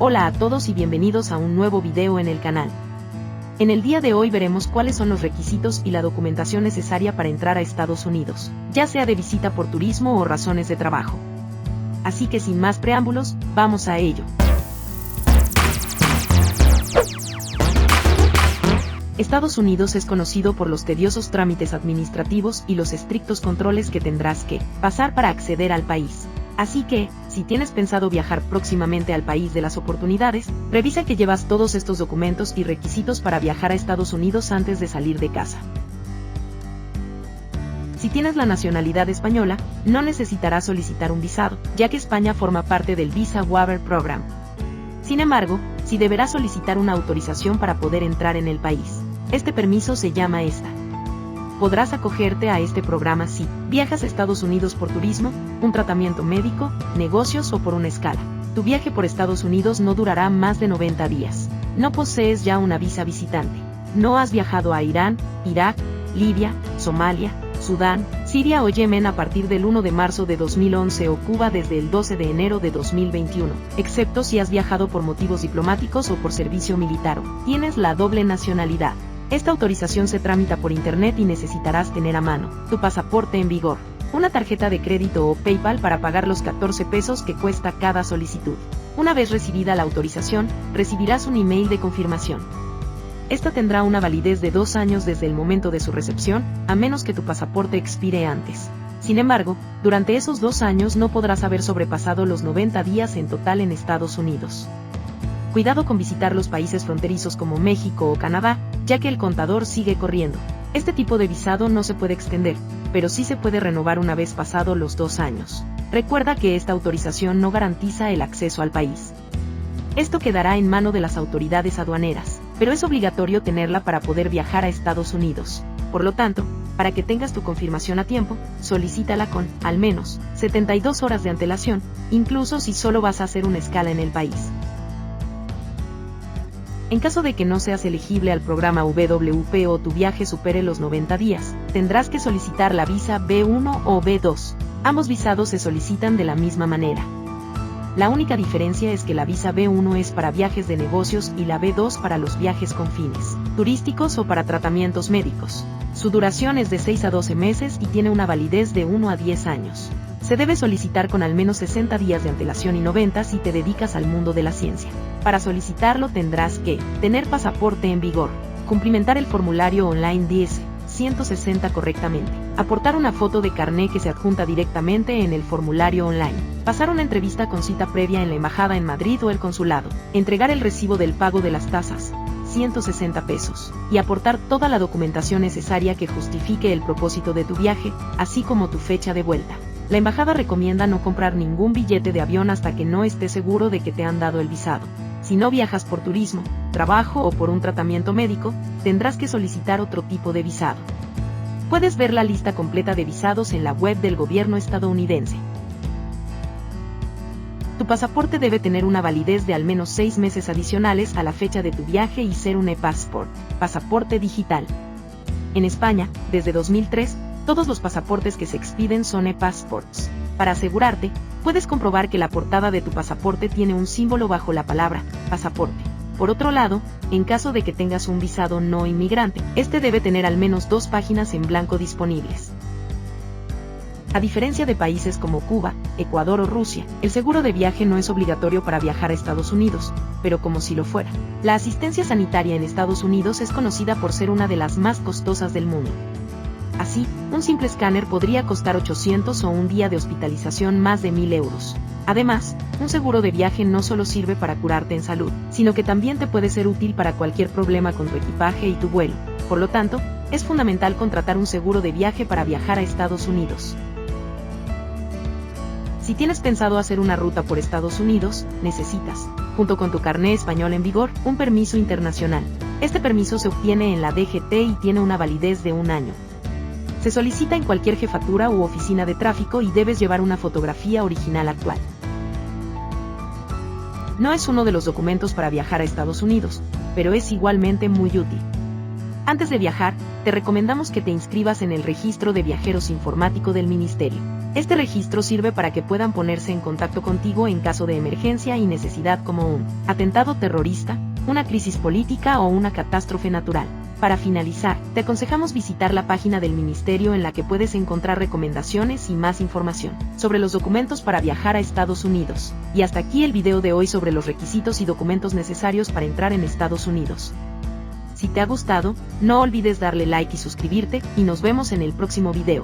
Hola a todos y bienvenidos a un nuevo video en el canal. En el día de hoy veremos cuáles son los requisitos y la documentación necesaria para entrar a Estados Unidos, ya sea de visita por turismo o razones de trabajo. Así que sin más preámbulos, vamos a ello. Estados Unidos es conocido por los tediosos trámites administrativos y los estrictos controles que tendrás que pasar para acceder al país. Así que, si tienes pensado viajar próximamente al país de las oportunidades, revisa que llevas todos estos documentos y requisitos para viajar a Estados Unidos antes de salir de casa. Si tienes la nacionalidad española, no necesitarás solicitar un visado, ya que España forma parte del Visa Waiver Program. Sin embargo, sí deberás solicitar una autorización para poder entrar en el país. Este permiso se llama ESTA. Podrás acogerte a este programa si viajas a Estados Unidos por turismo, un tratamiento médico, negocios o por una escala. Tu viaje por Estados Unidos no durará más de 90 días. No posees ya una visa visitante. No has viajado a Irán, Irak, Libia, Somalia, Sudán, Siria o Yemen a partir del 1 de marzo de 2011 o Cuba desde el 12 de enero de 2021, excepto si has viajado por motivos diplomáticos o por servicio militar o tienes la doble nacionalidad. Esta autorización se tramita por internet y necesitarás tener a mano tu pasaporte en vigor, una tarjeta de crédito o PayPal para pagar los 14 pesos que cuesta cada solicitud. Una vez recibida la autorización, recibirás un email de confirmación. Esta tendrá una validez de 2 años desde el momento de su recepción, a menos que tu pasaporte expire antes. Sin embargo, durante esos 2 años no podrás haber sobrepasado los 90 días en total en Estados Unidos. Cuidado con visitar los países fronterizos como México o Canadá, ya que el contador sigue corriendo. Este tipo de visado no se puede extender, pero sí se puede renovar una vez pasado los 2 años. Recuerda que esta autorización no garantiza el acceso al país. Esto quedará en mano de las autoridades aduaneras, pero es obligatorio tenerla para poder viajar a Estados Unidos. Por lo tanto, para que tengas tu confirmación a tiempo, solicítala con, al menos, 72 horas de antelación, incluso si solo vas a hacer una escala en el país. En caso de que no seas elegible al programa WP o tu viaje supere los 90 días, tendrás que solicitar la visa B1 o B2. Ambos visados se solicitan de la misma manera. La única diferencia es que la visa B1 es para viajes de negocios y la B2 para los viajes con fines turísticos o para tratamientos médicos. Su duración es de 6 a 12 meses y tiene una validez de 1 a 10 años. Se debe solicitar con al menos 60 días de antelación y 90 si te dedicas al mundo de la ciencia. Para solicitarlo tendrás que tener pasaporte en vigor, cumplimentar el formulario online DS-160 correctamente, aportar una foto de carné que se adjunta directamente en el formulario online, pasar una entrevista con cita previa en la embajada en Madrid o el consulado, entregar el recibo del pago de las tasas, 160 pesos, y aportar toda la documentación necesaria que justifique el propósito de tu viaje, así como tu fecha de vuelta. La embajada recomienda no comprar ningún billete de avión hasta que no estés seguro de que te han dado el visado. Si no viajas por turismo, trabajo o por un tratamiento médico, tendrás que solicitar otro tipo de visado. Puedes ver la lista completa de visados en la web del gobierno estadounidense. Tu pasaporte debe tener una validez de al menos 6 meses adicionales a la fecha de tu viaje y ser un e-passport, pasaporte digital. En España, desde 2003, todos los pasaportes que se expiden son e-passports. Para asegurarte, puedes comprobar que la portada de tu pasaporte tiene un símbolo bajo la palabra pasaporte. Por otro lado, en caso de que tengas un visado no inmigrante, este debe tener al menos 2 páginas en blanco disponibles. A diferencia de países como Cuba, Ecuador o Rusia, el seguro de viaje no es obligatorio para viajar a Estados Unidos, pero como si lo fuera. La asistencia sanitaria en Estados Unidos es conocida por ser una de las más costosas del mundo. Así, un simple escáner podría costar 800 o un día de hospitalización más de 1.000 euros. Además, un seguro de viaje no solo sirve para curarte en salud, sino que también te puede ser útil para cualquier problema con tu equipaje y tu vuelo. Por lo tanto, es fundamental contratar un seguro de viaje para viajar a Estados Unidos. Si tienes pensado hacer una ruta por Estados Unidos, necesitas, junto con tu carné español en vigor, un permiso internacional. Este permiso se obtiene en la DGT y tiene una validez de 1 año. Se solicita en cualquier jefatura u oficina de tráfico y debes llevar una fotografía original actual. No es uno de los documentos para viajar a Estados Unidos, pero es igualmente muy útil. Antes de viajar, te recomendamos que te inscribas en el Registro de Viajeros Informático del Ministerio. Este registro sirve para que puedan ponerse en contacto contigo en caso de emergencia y necesidad como un atentado terrorista, una crisis política o una catástrofe natural. Para finalizar, te aconsejamos visitar la página del Ministerio en la que puedes encontrar recomendaciones y más información sobre los documentos para viajar a Estados Unidos. Y hasta aquí el video de hoy sobre los requisitos y documentos necesarios para entrar en Estados Unidos. Si te ha gustado, no olvides darle like y suscribirte, y nos vemos en el próximo video.